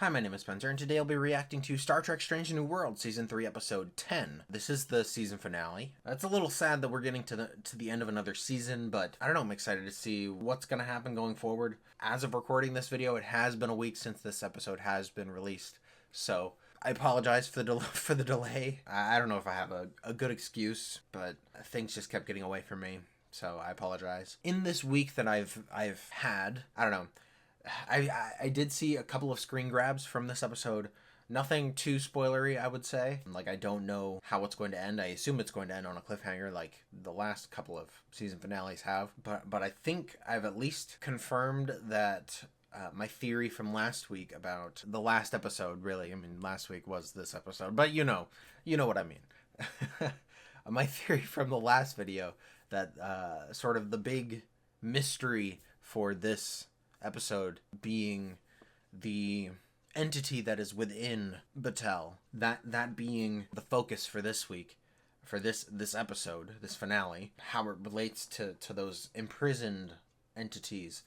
Hi, my name is Spencer, and today I'll be reacting to Star Trek Strange New World, Season 3, Episode 10. This is the season finale. It's a little sad that we're getting to the end of another season, but I don't know, I'm excited to see what's going to happen going forward. As of recording this video, it has been a week since this episode has been released, so I apologize for the delay. I don't know if I have a good excuse, but things just kept getting away from me, so I apologize. In this week that I've had, I don't know, I did see a couple of screen grabs from this episode. Nothing too spoilery, I would say. Like, I don't know how it's going to end. I assume it's going to end on a cliffhanger like the last couple of season finales have. But I think I've at least confirmed that my theory from last week about the last episode, really. I mean, last week was this episode. But you know what I mean. My theory from the last video that sort of the big mystery for this episode being the entity that is within Batel, that being the focus for this week, for this episode, this finale, how it relates to those imprisoned entities.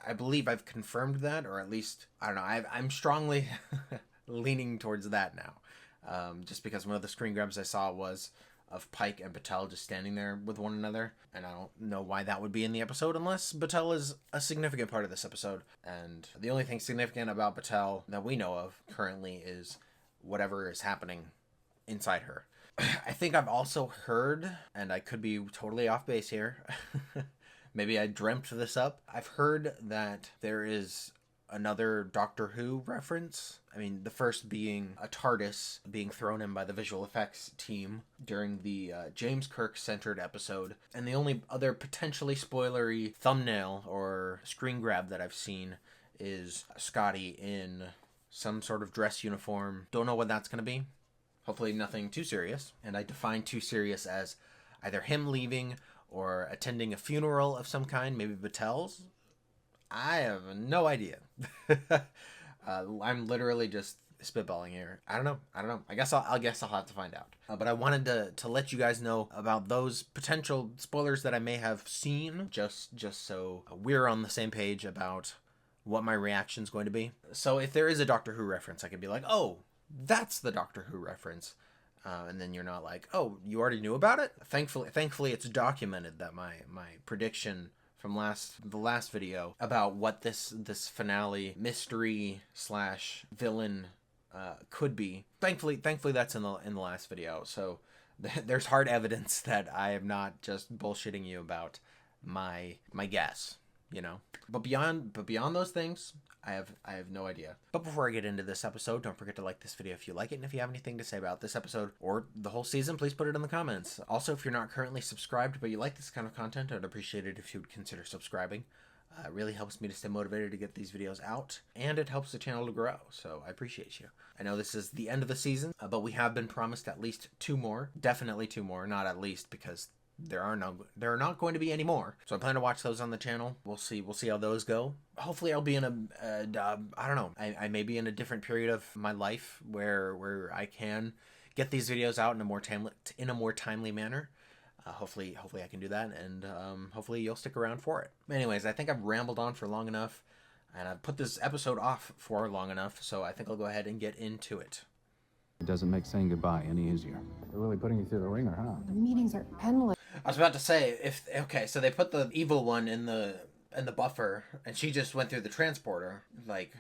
I believe I've confirmed that, or at least, I don't know, I'm strongly leaning towards that now, just because one of the screen grabs I saw was of Pike and Batel just standing there with one another, and I don't know why that would be in the episode unless Batel is a significant part of this episode. And the only thing significant about Batel that we know of currently is whatever is happening inside her. I think I've also heard, and I could be totally off base here, maybe I dreamt this up, I've heard that there is another Doctor Who reference. I mean, the first being a TARDIS being thrown in by the visual effects team during the James Kirk-centered episode. And the only other potentially spoilery thumbnail or screen grab that I've seen is Scotty in some sort of dress uniform. Don't know what that's going to be. Hopefully nothing too serious. And I define too serious as either him leaving or attending a funeral of some kind, maybe Batel's. I have no idea. I'm literally just spitballing here. I don't know. I guess I'll have to find out. But I wanted to let you guys know about those potential spoilers that I may have seen, just so we're on the same page about what my reaction's going to be. So if there is a Doctor Who reference, I could be like, oh, that's the Doctor Who reference. And then you're not like, oh, you already knew about it? Thankfully it's documented that my prediction from the last video about what this finale mystery / villain could be. Thankfully that's in the last video. So there's hard evidence that I am not just bullshitting you about my guess, you know. But beyond those things, I have no idea. But before I get into this episode, don't forget to like this video if you like it, and if you have anything to say about this episode or the whole season, please put it in the comments. Also, if you're not currently subscribed but you like this kind of content, I'd appreciate it if you would consider subscribing. It really helps me to stay motivated to get these videos out, and it helps the channel to grow, so I appreciate you. I know this is the end of the season, but we have been promised at least 2 more. Definitely 2 more, not at least, because there are not going to be any more. So I plan to watch those on the channel. We'll see how those go. Hopefully I'll be in I don't know. I may be in a different period of my life where I can get these videos out in a more timely manner. Hopefully I can do that, and hopefully you'll stick around for it. Anyways, I think I've rambled on for long enough, and I've put this episode off for long enough, so I think I'll go ahead and get into it. It doesn't make saying goodbye any easier. They're really putting you through the ringer, huh? The meetings are endless. I was about to say, so they put the evil one in the buffer, and she just went through the transporter. Like,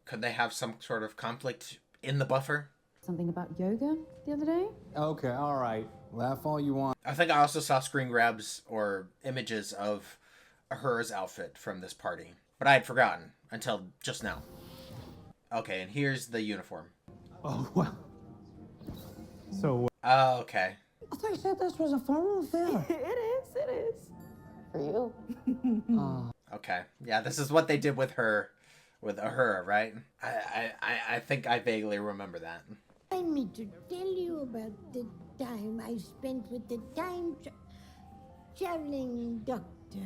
could they have some sort of conflict in the buffer? Something about yoga the other day? Okay, all right. Laugh all you want. I think I also saw screen grabs or images of Uhura's outfit from this party, but I had forgotten until just now. Okay, and here's the uniform. Oh, well. So... Oh, okay. I thought you said this was a formal affair. It is. For you. Okay. Yeah, this is what they did with Uhura, right? I think I vaguely remember that. I need to tell you about the time I spent with the traveling doctor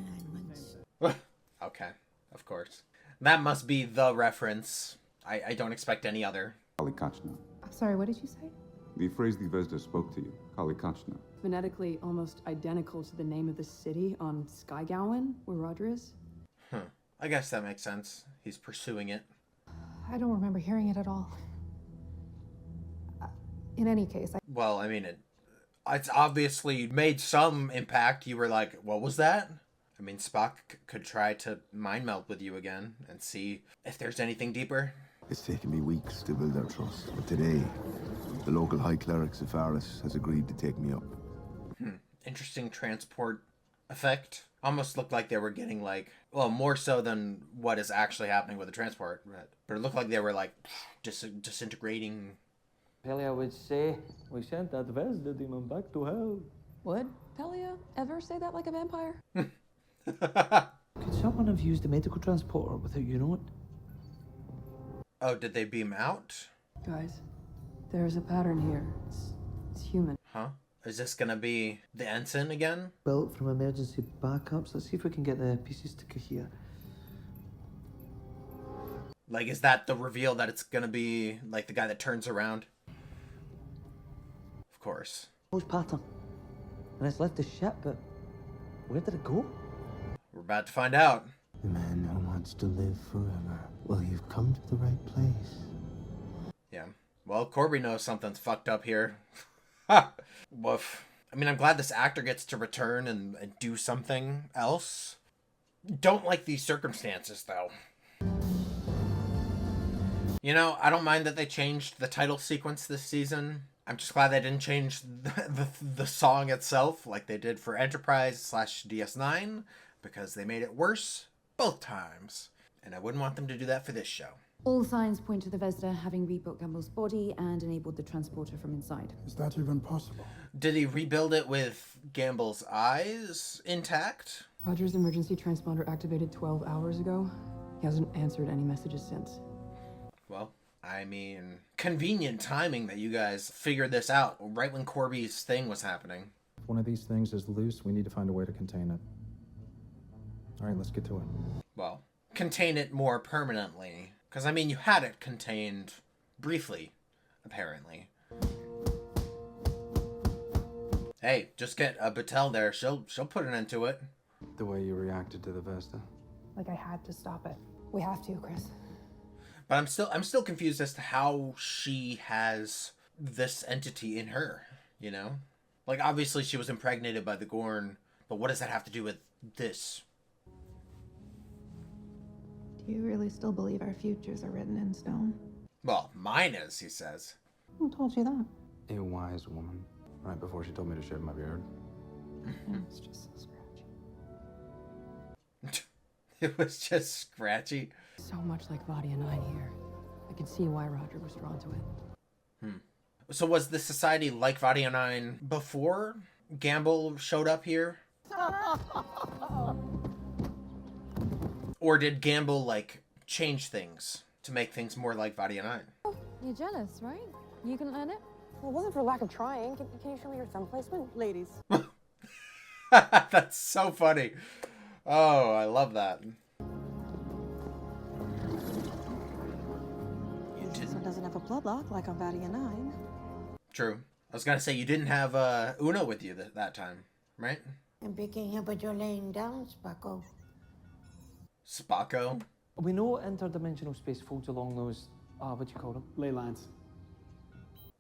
once. Okay, of course. That must be the reference. I don't expect any other. Kalikachna. Sorry, what did you say? The phrase the Vesda spoke to you, Kalikachna. Phonetically almost identical to the name of the city on Skygowan, where Roger is. I guess that makes sense. He's pursuing it. I don't remember hearing it at all. In any case, Well, I mean, it's obviously made some impact. You were like, what was that? I mean, Spock could try to mind meld with you again and see if there's anything deeper. It's taken me weeks to build their trust, but today, the local High Cleric Sepharis has agreed to take me up. Interesting transport effect. Almost looked like they were getting like, well, more so than what is actually happening with the transport, but it looked like they were like disintegrating. Pelia would say, we sent that Vesda demon back to hell. Would Pelia ever say that like a vampire? Could someone have used a medical transporter without you knowing? Oh, did they beam out? Guys, there's a pattern here. It's human. Huh? Is this gonna be the ensign again? Built from emergency backups. Let's see if we can get the pieces to cohere. Like, is that the reveal that it's gonna be like the guy that turns around? Of course. Whose pattern? And it's left the ship, but where did it go? We're about to find out. The man who wants to live forever. Well, you've come to the right place. Yeah. Well, Korby knows something's fucked up here. Woof. I mean, I'm glad this actor gets to return and do something else. Don't like these circumstances, though. You know, I don't mind that they changed the title sequence this season. I'm just glad they didn't change the song itself like they did for Enterprise/DS9, because they made it worse both times. And I wouldn't want them to do that for this show. all signs point to the Vesda having rebuilt Gamble's body and enabled the transporter from inside. Is that even possible? Did he rebuild it with Gamble's eyes intact? Roger's emergency transponder activated 12 hours ago. He hasn't answered any messages since. Well, I mean, convenient timing that you guys figured this out right when Korby's thing was happening. If one of these things is loose, we need to find a way to contain it. All right, let's get to it. Well, contain it more permanently. Because, I mean, you had it contained briefly, apparently. Hey, just get a Batel there. She'll put an end to it. The way you reacted to the Vesta. Like I had to stop it. We have to, Chris. But I'm still confused as to how she has this entity in her, you know? Like, obviously she was impregnated by the Gorn, but what does that have to do with this? Do you really still believe our futures are written in stone? Well, mine is, he says. Who told you that? A wise woman. Right before she told me to shave my beard. It's just so scratchy. It was just scratchy. So much like Vadia 9 here. I can see why Roger was drawn to it. So was the society like Vadia 9 before Gamble showed up here? Or did Gamble, like, change things to make things more like Vadia 9? You're jealous, right? You can earn it? Well, it wasn't for lack of trying. Can you show me your thumb placement? Ladies. That's so funny. Oh, I love that. This one doesn't have a blood lock like on Vadia 9. True. I was gonna say, you didn't have Una with you that time, right? I'm picking up what you're laying down, Spacko. Spacko? We know interdimensional space folds along those, what do you call them? Ley lines.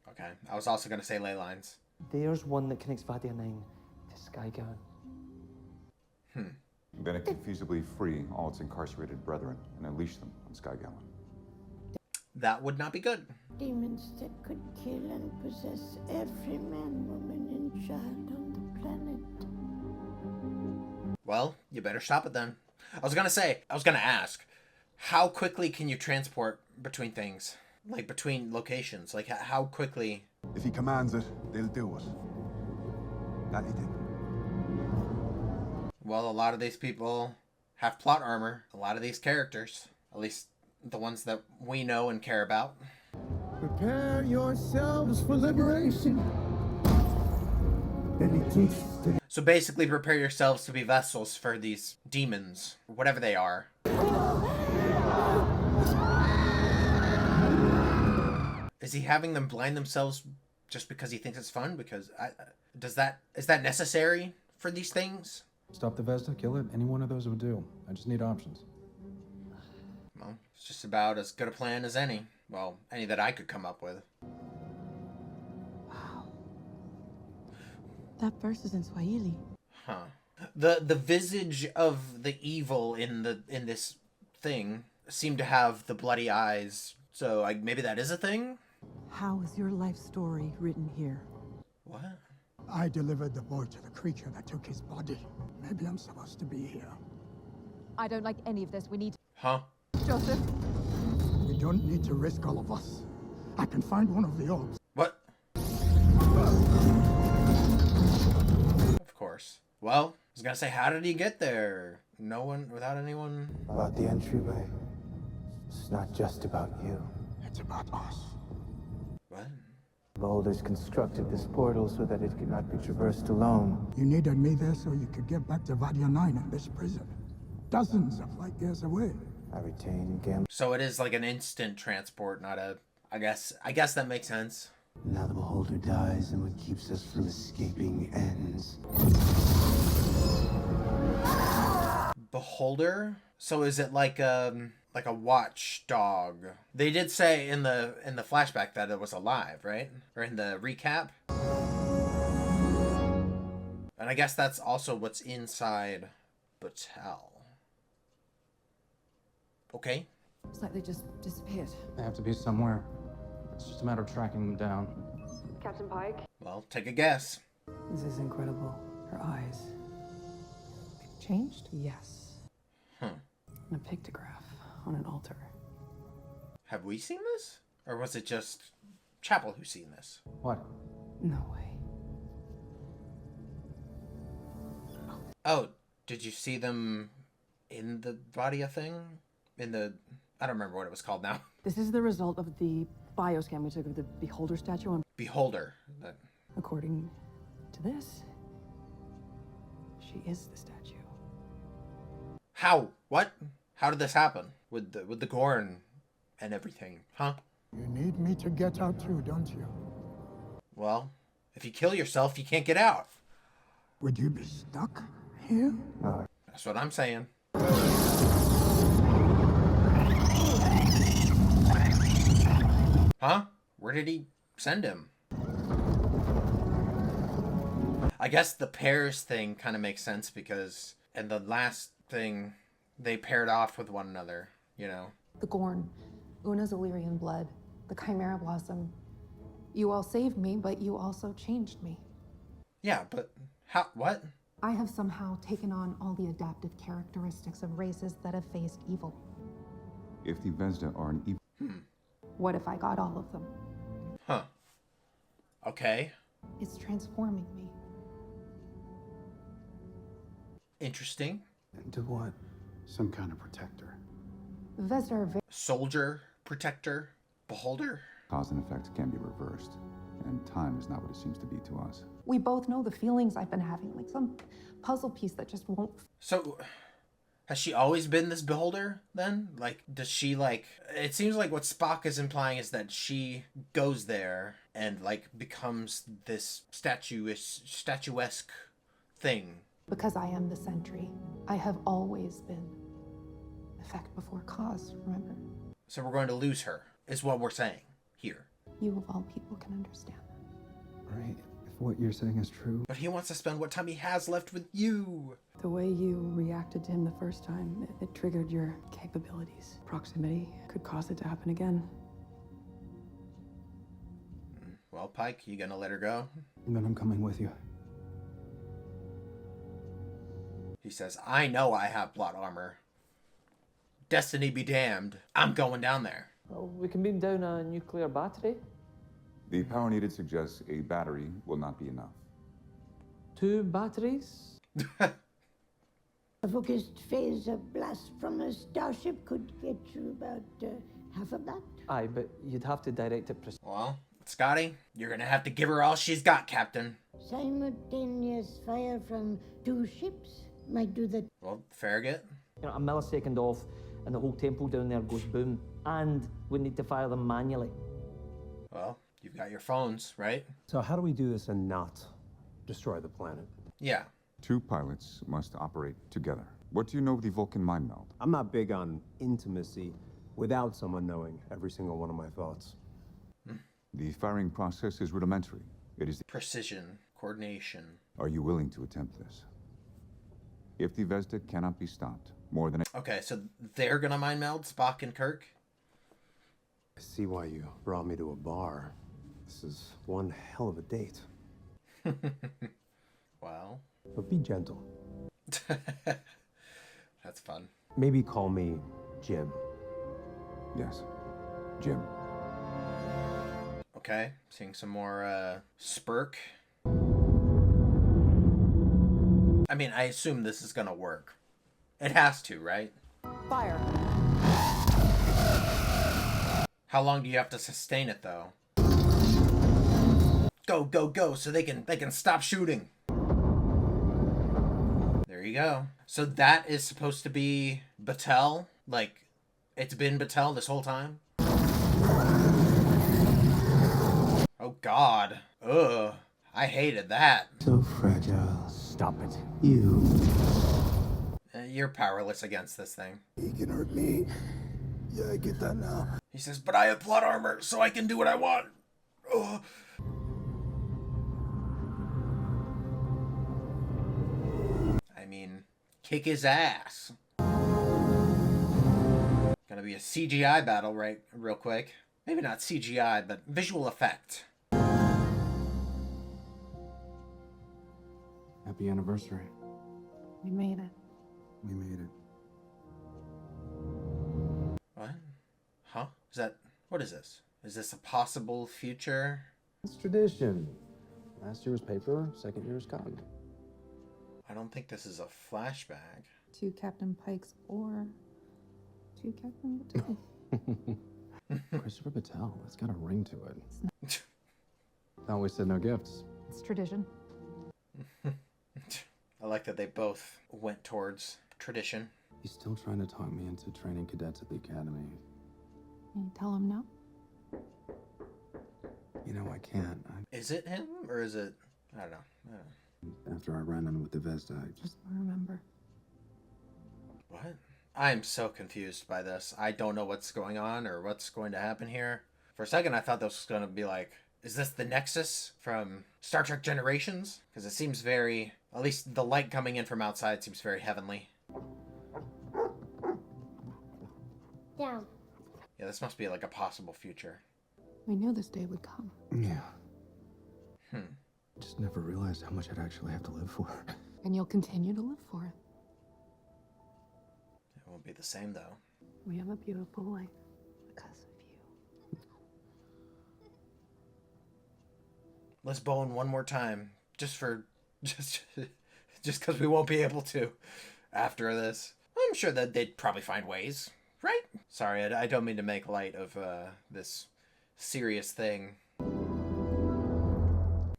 Okay. I was also gonna say ley lines. There's one that connects Vadia 9 to Skygown. Then it can feasibly free all its incarcerated brethren and unleash them on Skygowan. That would not be good. Demons that could kill and possess every man, woman, and child on the planet. Well, you better stop it then. I was gonna ask, how quickly can you transport between things? Like, between locations? Like, how quickly? If he commands it, they'll do it. That he did. Well, a lot of these people have plot armor. A lot of these characters. At least the ones that we know and care about. Prepare yourselves for liberation. Then he teaches them. So basically, prepare yourselves to be vessels for these demons, whatever they are. Is he having them blind themselves just because he thinks it's fun? Because is that necessary for these things? Stop the Vesta, kill it. Any one of those would do. I just need options. Well, It's just about as good a plan as any. Well, any that I could come up with. Wow. That verse is in Swahili. Huh. The visage of the evil in this thing seemed to have the bloody eyes. So maybe that is a thing? How is your life story written here? What? I delivered the boy to the creature that took his body. Maybe I'm supposed to be here. I don't like any of this. We need... Huh? Joseph? We don't need to risk all of us. I can find one of the orbs. What? Of course. Well, I was gonna say, how did he get there? No one, without anyone? About the entryway. It's not just about you. It's about us. What? Boulders constructed this portal so that it could not be traversed alone. You needed me there so you could get back to Vadia 9 in this prison. Dozens of light years away. I retain Gam. So it is like an instant transport, not a... I guess that makes sense. Now the beholder dies, and what keeps us from escaping ends. Beholder? So is it like a watchdog? They did say in the flashback that it was alive, right? Or in the recap. And I guess that's also what's inside Batel. Okay. It's like they just disappeared. They have to be somewhere. It's just a matter of tracking them down. Captain Pike? Well, take a guess. This is incredible. Her eyes. They've changed? Yes. Hmm. And a pictograph on an altar. Have we seen this? Or was it just Chapel who's seen this? What? No way. Oh, did you see them in the Vadia thing? In the... I don't remember what it was called now. This is the result of the bioscan we took of the Beholder statue on... Beholder. According to this, she is the statue. How? What? How did this happen? With the gore and everything, huh? You need me to get out too, don't you? Well, if you kill yourself, you can't get out. Would you be stuck here? That's what I'm saying. Huh? Where did he send him? I guess the pairs thing kind of makes sense because in the last thing, they paired off with one another, you know? The Gorn, Una's Illyrian blood, the Chimera Blossom. You all saved me, but you also changed me. Yeah, but how? What? I have somehow taken on all the adaptive characteristics of races that have faced evil. If the Vesda are an evil... What if I got all of them? Huh. Okay. It's transforming me. Interesting. Into what? Some kind of protector. Vesda are very... Soldier, protector, beholder? Cause and effect can be reversed, and time is not what it seems to be to us. We both know the feelings I've been having, like some puzzle piece that just won't... So, has she always been this beholder, then? Like, does she, like... It seems like what Spock is implying is that she goes there and, like, becomes this statuesque thing. Because I am the sentry. I have always been. Effect before cause, remember? So we're going to lose her, is what we're saying here. You of all people can understand that. Right. If what you're saying is true. But he wants to spend what time he has left with you. The way you reacted to him the first time, it triggered your capabilities. Proximity could cause it to happen again. Well, Pike, you gonna let her go? And then I'm coming with you. He says, I know I have plot armor. Destiny be damned. I'm going down there. Well, we can beam down a nuclear battery. The power needed suggests a battery will not be enough. 2 batteries? A focused phaser blast from a starship could get you about half of that. Aye, but you'd have to direct it Well, Scotty, you're gonna have to give her all she's got, Captain. Simultaneous fire from 2 ships might do that. Well, Farragut? You know, a millisecond off, and the whole temple down there goes boom. And we need to fire them manually. Well, you've got your phones, right? So how do we do this and not destroy the planet? Yeah. 2 pilots must operate together. What do you know of the Vulcan mind-meld? I'm not big on intimacy, without someone knowing every single one of my thoughts. The firing process is rudimentary. It is precision, coordination. Are you willing to attempt this? If the Vesda cannot be stopped, more than Okay, so they're gonna mind meld Spock and Kirk? I see why you brought me to a bar. This is one hell of a date. Well. But be gentle. That's fun. Maybe call me Jim. Yes, Jim. Okay, seeing some more Spirk. I mean, I assume this is gonna work. It has to, right? Fire. How long do you have to sustain it, though? Go, go, go, so they can stop shooting. There you go. So that is supposed to be Batel? Like, it's been Batel this whole time? Oh, God. Ugh. I hated that. So fragile. Stop it. You. You're powerless against this thing. He can hurt me. Yeah, I get that now. He says, but I have plot armor, so I can do what I want. Ugh. I mean, kick his ass. Gonna be a CGI battle, right? Real quick. Maybe not CGI, but visual effect. Happy anniversary. We made it. We made it. What? Huh? What is this? Is this a possible future? It's tradition. Last year was paper, second year was cotton. I don't think this is a flashback. To Captain Pike's or to Captain Batel. Christopher Batel, it's got a ring to it. Thought we said no gifts. It's tradition. I like that they both went towards tradition. He's still trying to talk me into training cadets at the academy. Can you tell him no? You know, I can't. Is it him, or is it... I don't know. After I ran in with the Vesda, I Just remember. What? I'm so confused by this. I don't know what's going on or what's going to happen here. For a second, I thought this was going to be like, is this the Nexus from Star Trek Generations? Because it seems very... At least the light coming in from outside seems very heavenly. Down. Yeah, this must be like a possible future. We knew this day would come. Yeah. Just never realized how much I'd actually have to live for. And you'll continue to live for it. It won't be the same, though. We have a beautiful life because of you. Let's bone one more time. Just because we won't be able to after this. I'm sure that they'd probably find ways, right? Sorry, I don't mean to make light of this serious thing.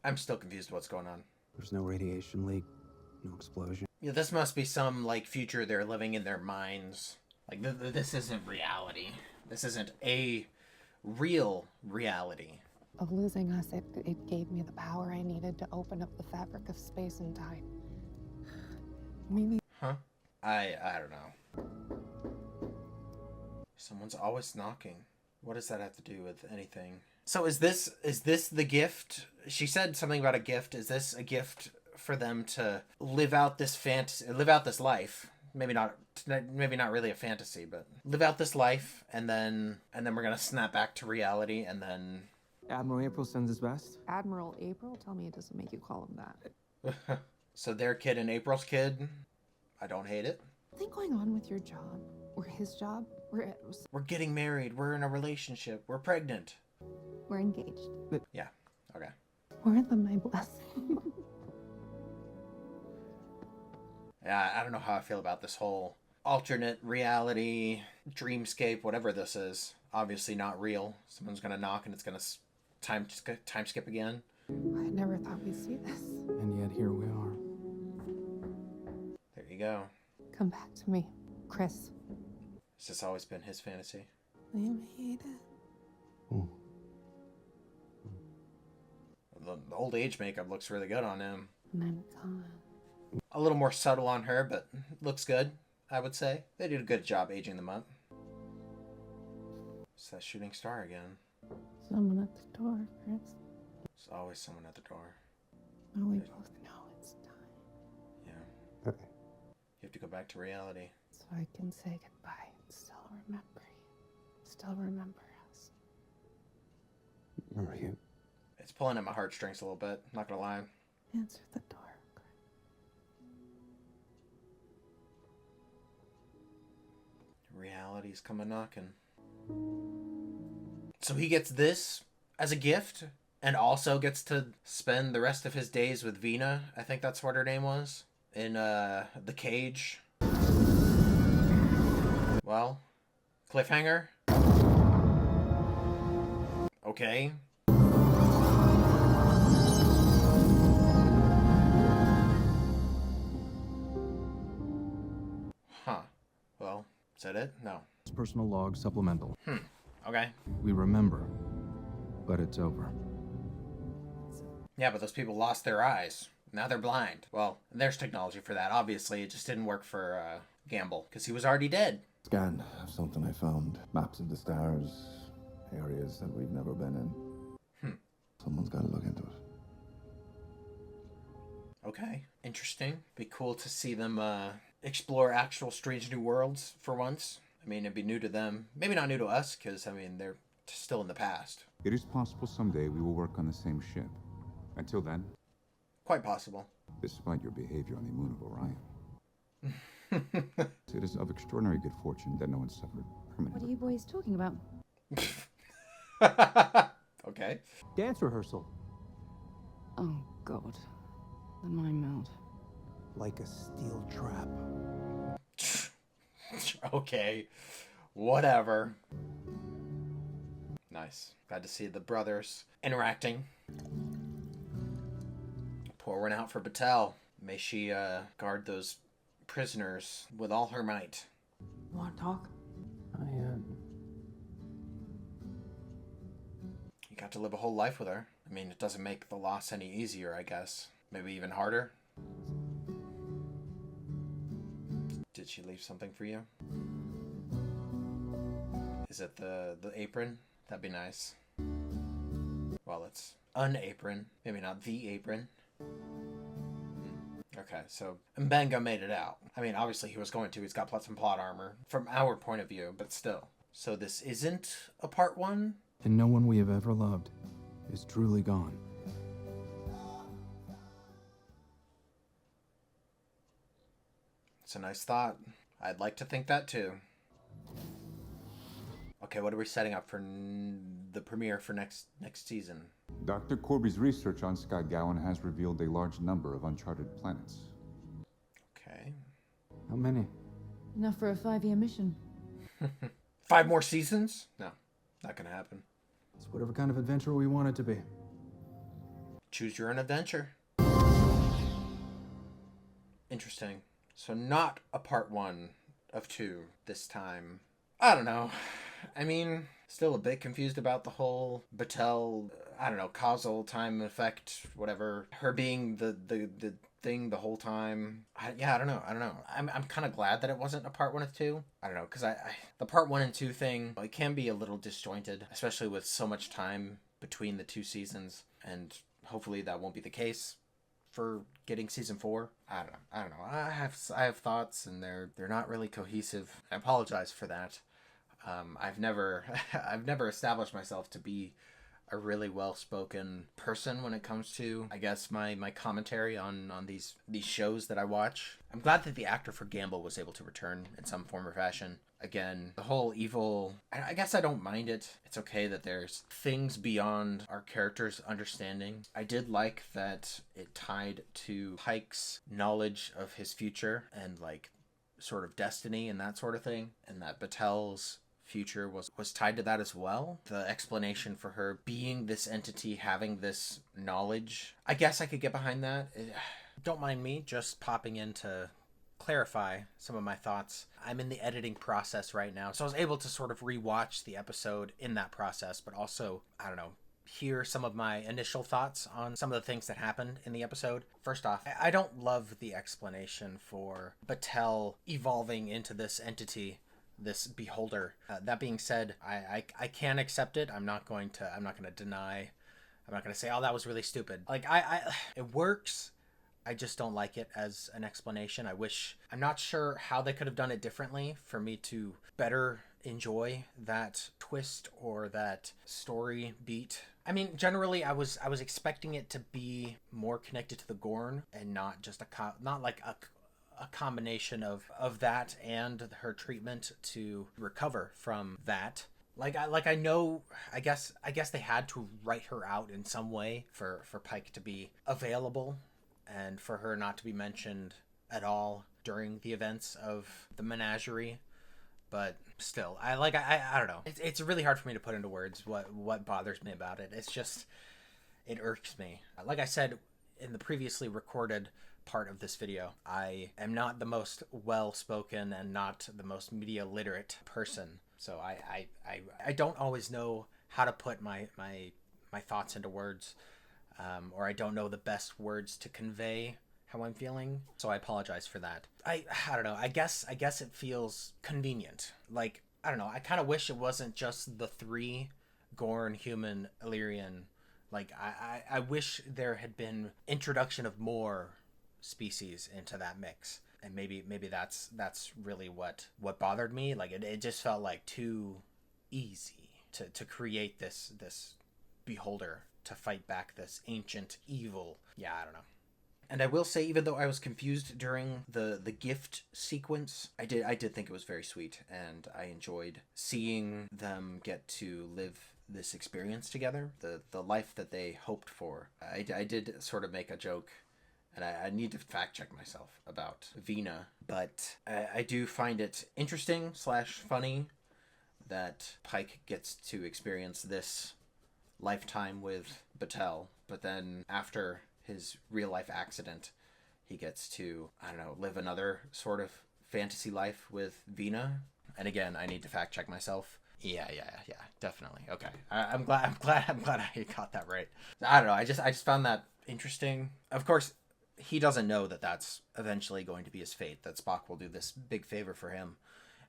I'm still confused what's going on. There's no radiation leak, no explosion. Yeah, this must be some, like, future they're living in their minds. Like, this isn't reality. This isn't a real reality. Of losing us, it gave me the power I needed to open up the fabric of space and time. Maybe... Huh? I don't know. Someone's always knocking. What does that have to do with anything? So is this the gift? She said something about a gift. Is this a gift for them to live out this fantasy, live out this life? Maybe not really a fantasy, but live out this life, and then we're gonna snap back to reality, and then Admiral April sends his best. Admiral April? Tell me it doesn't make you call him that. So their kid and April's kid. I don't hate it. Something going on with your job or his job? We're getting married. We're in a relationship. We're pregnant. We're engaged. Yeah. Okay. More than my blessing. Yeah, I don't know how I feel about this whole alternate reality, dreamscape, whatever this is. Obviously not real. Someone's gonna knock and it's gonna time skip again. I never thought we'd see this. And yet here we are. There you go. Come back to me, Chris. Has this always been his fantasy? We made it. The old age makeup looks really good on him. And I'm gone. A little more subtle on her, but looks good, I would say. They did a good job aging them up. It's that shooting star again. Someone at the door, Chris. There's always someone at the door. Oh, we both know it's time. Yeah. You have to go back to reality. So I can say goodbye and still remember you. Still remember us. Remember you? It's pulling at my heartstrings a little bit, not gonna lie. Answer the door. Reality's coming knocking. So he gets this as a gift, and also gets to spend the rest of his days with Vina. I think that's what her name was. In the cage. Well, cliffhanger. Okay. Huh. Well, is that it? No. Personal log supplemental. Okay. We remember, but it's over. Yeah, but those people lost their eyes. Now they're blind. Well, there's technology for that. Obviously, it just didn't work for Gamble, because he was already dead. Scan of something I found. Maps of the stars. Areas that we've never been in. Someone's got to look into it. Okay. Interesting. Be cool to see them explore actual strange new worlds for once. I mean, it'd be new to them. Maybe not new to us, because, I mean, they're still in the past. It is possible someday we will work on the same ship. Until then, quite possible. Despite your behavior on the moon of Orion. It is of extraordinary good fortune that no one suffered permanently. What are you boys talking about? Okay. Dance rehearsal. Oh, God. The mind-meld. Like a steel trap. Okay. Whatever. Nice. Glad to see the brothers interacting. Pour one out for Batel. May she guard those prisoners with all her might. Want to talk? You got to live a whole life with her. I mean, it doesn't make the loss any easier, I guess. Maybe even harder. Did she leave something for you? Is it the apron? That'd be nice. Well, it's an apron. Maybe not the apron. Okay, so Mbenga made it out. I mean, obviously he was going to. He's got some plot armor from our point of view, but still. So this isn't a part one? And no one we have ever loved is truly gone. It's a nice thought. I'd like to think that too. Okay, what are we setting up for the premiere for next season? Dr. Korby's research on Sky Gowan has revealed a large number of uncharted planets. Okay. How many? Enough for a 5-year mission. 5 more seasons? No, not gonna happen. It's whatever kind of adventure we want it to be. Choose your own adventure. Interesting. So not a part 1 of 2 this time. I don't know. I mean, still a bit confused about the whole Batel, I don't know, causal time effect, whatever. Her being the thing the whole time. I don't know. I'm kind of glad that it wasn't a part 1 of 2. I don't know, because the part 1 and 2 thing, it can be a little disjointed, especially with so much time between the 2 seasons, and hopefully that won't be the case for getting season 4. I don't know. I have thoughts, and they're not really cohesive. I apologize for that. I've never established myself to be a really well-spoken person when it comes to, I guess, my commentary on these shows that I watch. I'm glad that the actor for Gamble was able to return in some form or fashion. Again, the whole evil, I guess I don't mind it. It's okay that there's things beyond our character's understanding. I did like that it tied to Pike's knowledge of his future and, like, sort of destiny and that sort of thing, and that Batel's future was tied to that as well. The explanation for her being this entity, having this knowledge, I guess I could get behind that. Don't mind me just popping in to clarify some of my thoughts. I'm in the editing process right now, so I was able to sort of rewatch the episode in that process, but also, I don't know, hear some of my initial thoughts on some of the things that happened in the episode. First off, I don't love the explanation for Batel evolving into this entity this beholder. That being said, I can accept it. I'm not going to deny. I'm not going to say, oh, that was really stupid. Like, it works. I just don't like it as an explanation. I'm not sure how they could have done it differently for me to better enjoy that twist or that story beat. I mean, generally, I was expecting it to be more connected to the Gorn and not just not like a combination of that and her treatment to recover from that. I know, I guess they had to write her out in some way for Pike to be available and for her not to be mentioned at all during the events of the menagerie. But still, I don't know. It's really hard for me to put into words what bothers me about it. It's just, it irks me. Like I said in the previously recorded part of this video, I am not the most well-spoken and not the most media literate person. So I don't always know how to put my thoughts into words, or I don't know the best words to convey how I'm feeling. So I apologize for that. I don't know. I guess it feels convenient. Like, I don't know. I kind of wish it wasn't just the 3 Gorn, human, Illyrian. Like, I wish there had been introduction of more species into that mix. And maybe that's really what bothered me. Like, it just felt like too easy to create this beholder to fight back this ancient evil. Yeah, I don't know. And I will say, even though I was confused during the gift sequence, I did think it was very sweet, and I enjoyed seeing them get to live this experience together, the life that they hoped for. I did sort of make a joke, and I need to fact check myself about Vina, but I do find it interesting / funny that Pike gets to experience this lifetime with Batel, but then after his real life accident, he gets to, I don't know, live another sort of fantasy life with Vina. And again, I need to fact check myself. Yeah, definitely. Okay, I'm glad I got that right. I don't know. I just found that interesting. Of course, he doesn't know that that's eventually going to be his fate. That Spock will do this big favor for him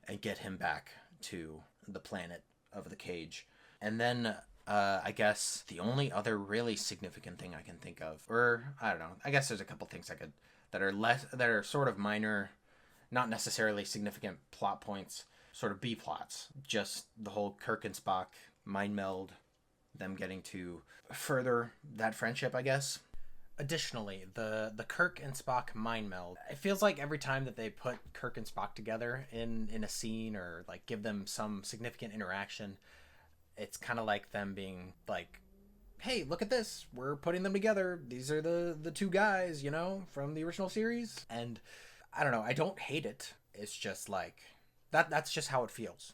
and get him back to the planet of the cage. And then I guess the only other really significant thing I can think of, or I don't know, I guess there's a couple things that are sort of minor, not necessarily significant plot points, sort of B plots. Just the whole Kirk and Spock mind meld, them getting to further that friendship, I guess. Additionally, the Kirk and Spock mind meld, it feels like every time that they put Kirk and Spock together in a scene or like give them some significant interaction, it's kind of like them being like, hey, look at this, we're putting them together, these are the 2 guys, you know, from the original series. And I don't know, I don't hate it, it's just like that's just how it feels.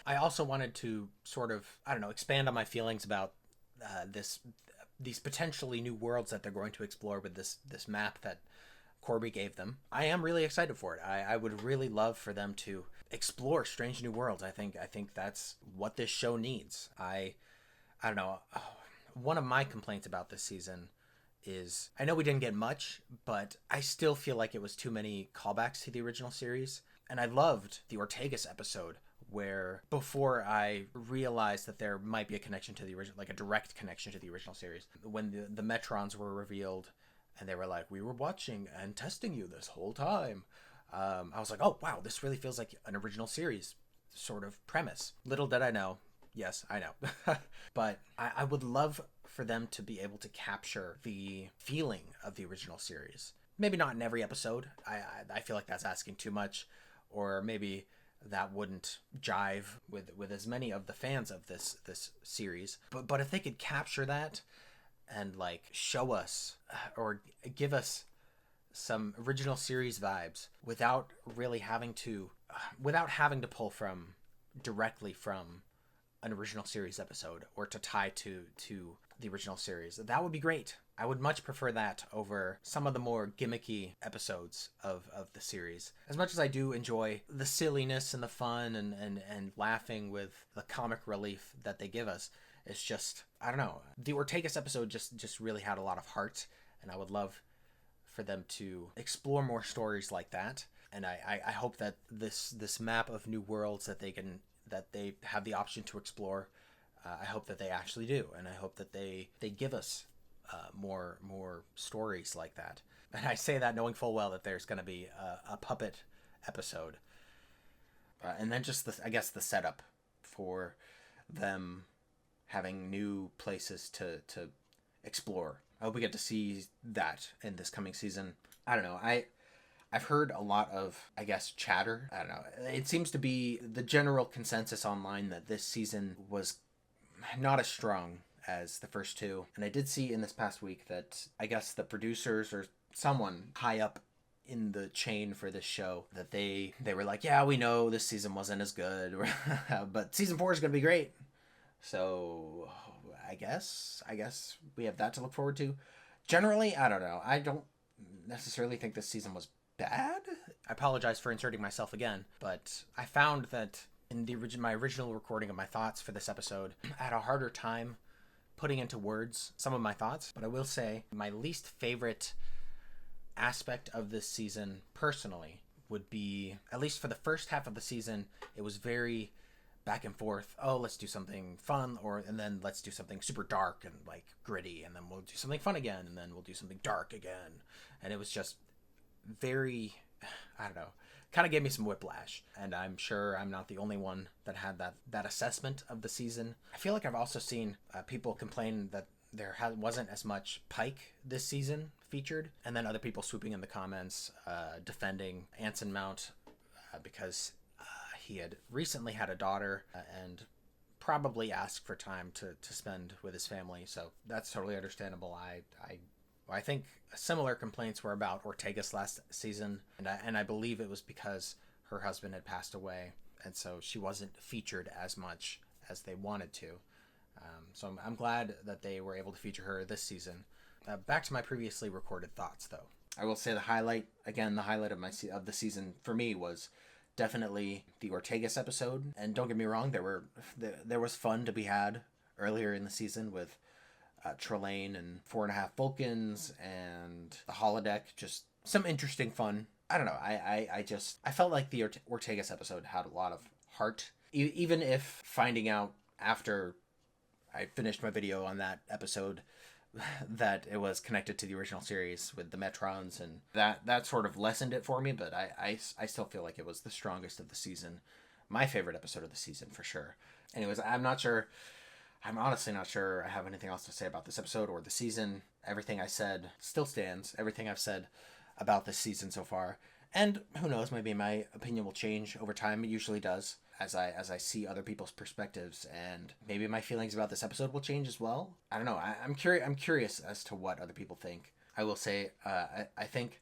I also wanted to sort of, I don't know, expand on my feelings about these potentially new worlds that they're going to explore with this map that Korby gave them. I am really excited for it. I would really love for them to explore strange new worlds. I think that's what this show needs. I don't know. One of my complaints about this season is, I know we didn't get much, but I still feel like it was too many callbacks to the original series. And I loved the Ortegas episode, where before I realized that there might be a connection to the original, like a direct connection to the original series, when the Metrons were revealed and they were like, we were watching and testing you this whole time. I was like, oh, wow, this really feels like an original series sort of premise. Little did I know. Yes, I know. But I would love for them to be able to capture the feeling of the original series. Maybe not in every episode. I feel like that's asking too much. Or maybe that wouldn't jive with as many of the fans of this series. But if they could capture that and like show us or give us some original series vibes without having to pull directly from an original series episode or to tie to the original series, that would be great. I would much prefer that over some of the more gimmicky episodes of the series. As much as I do enjoy the silliness and the fun and laughing with the comic relief that they give us, it's just, I don't know. The Ortegas episode just really had a lot of heart, and I would love for them to explore more stories like that. And I hope that this map of new worlds that they have the option to explore, I hope that they actually do, and I hope that they give us more stories like that. And I say that knowing full well that there's going to be a puppet episode, and then just I guess the setup for them having new places to explore. I hope we get to see that in this coming season. I don't know. I've heard a lot of, I guess, chatter. I don't know. It seems to be the general consensus online that this season was not as strong as the first two. And I did see in this past week that I guess the producers or someone high up in the chain for this show, that they were like, yeah, we know this season wasn't as good, but season 4 is going to be great. So I guess we have that to look forward to. Generally, I don't know. I don't necessarily think this season was bad. I apologize for inserting myself again, but I found that in my original recording of my thoughts for this episode, I had a harder time putting into words some of my thoughts. But I will say my least favorite aspect of this season personally would be, at least for the first half of the season, it was very back and forth. Oh, let's do something fun, and then let's do something super dark and like gritty, and then we'll do something fun again, and then we'll do something dark again. And it was just very, I don't know, kind of gave me some whiplash. And I'm sure I'm not the only one that had that assessment of the season. I feel like I've also seen people complain that there wasn't as much Pike this season featured, and then other people swooping in the comments defending Anson Mount because he had recently had a daughter and probably asked for time to spend with his family. So that's totally understandable. I think similar complaints were about Ortega's last season, and I believe it was because her husband had passed away, and so she wasn't featured as much as they wanted to. So I'm glad that they were able to feature her this season. Back to my previously recorded thoughts, though. I will say the highlight of the season for me was definitely the Ortegas episode. And don't get me wrong, there was fun to be had earlier in the season with Trelane and 4.5 Vulcans and the holodeck. Just some interesting fun. I don't know. I felt like the Ortegas episode had a lot of heart. Even if finding out after I finished my video on that episode that it was connected to the original series with the Metrons, and that sort of lessened it for me, but I still feel like it was the strongest of the season. My favorite episode of the season for sure. Anyways, I'm honestly not sure I have anything else to say about this episode or the season. Everything I said still stands. Everything I've said about this season so far. And who knows, maybe my opinion will change over time. It usually does as I see other people's perspectives, and maybe my feelings about this episode will change as well. I don't know. I'm curious as to what other people think. I will say I think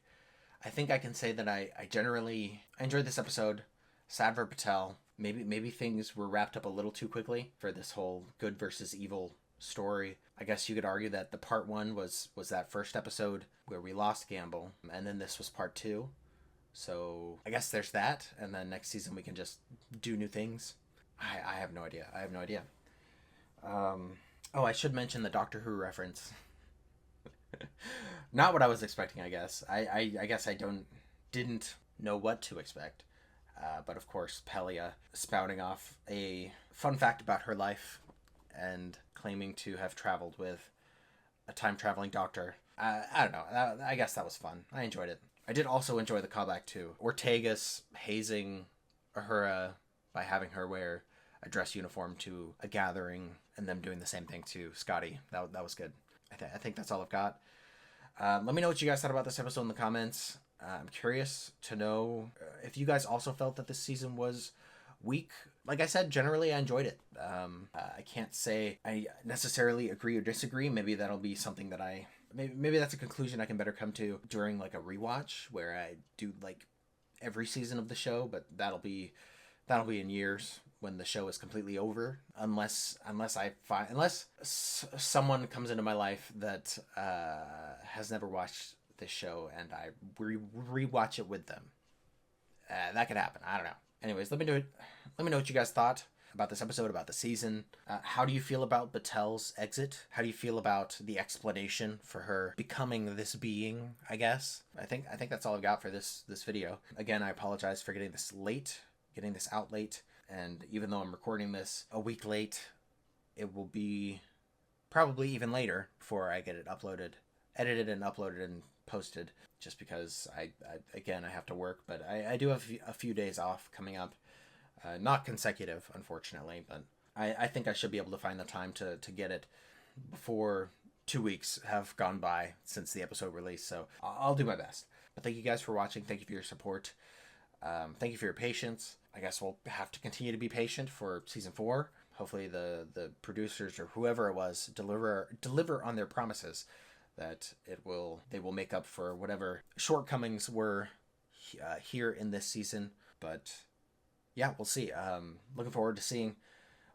I can say that I generally enjoyed this episode. Sad for Batel. Maybe things were wrapped up a little too quickly for this whole good versus evil story. I guess you could argue that the part 1 was that first episode where we lost Gamble, and then this was part 2. So I guess there's that, and then next season we can just do new things. I have no idea. I should mention the Doctor Who reference. Not what I was expecting, I guess. I guess I didn't know what to expect. But of course, Pelia spouting off a fun fact about her life and claiming to have traveled with a time-traveling doctor. I don't know. I guess that was fun. I enjoyed it. I did also enjoy the callback to Ortega's hazing Uhura by having her wear a dress uniform to a gathering and them doing the same thing to Scotty. That was good. I think that's all I've got. Let me know what you guys thought about this episode in the comments. I'm curious to know if you guys also felt that this season was weak. Like I said, generally I enjoyed it. I can't say I necessarily agree or disagree. Maybe that'll be something that maybe that's a conclusion I can better come to during like a rewatch where I do like every season of the show, but that'll be in years when the show is completely over, unless someone comes into my life that has never watched this show and I rewatch it with them. That could happen. I don't know. Anyways, let me know what you guys thought about this episode, about the season. How do you feel about Batel's exit? How do you feel about the explanation for her becoming this being, I guess? I think that's all I've got for this video. Again, I apologize for getting this out late, and even though I'm recording this a week late, it will be probably even later before I get it edited and uploaded and posted, just because I have to work, but I do have a few days off coming up. Not consecutive, unfortunately, but I think I should be able to find the time to get it before 2 weeks have gone by since the episode release, so I'll do my best. But thank you guys for watching. Thank you for your support. Thank you for your patience. I guess we'll have to continue to be patient for season 4. Hopefully the producers or whoever it was deliver on their promises, that they will make up for whatever shortcomings were here in this season. But yeah, we'll see. Looking forward to seeing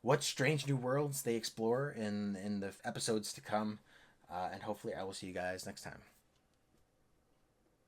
what strange new worlds they explore in the episodes to come. And hopefully I will see you guys next time.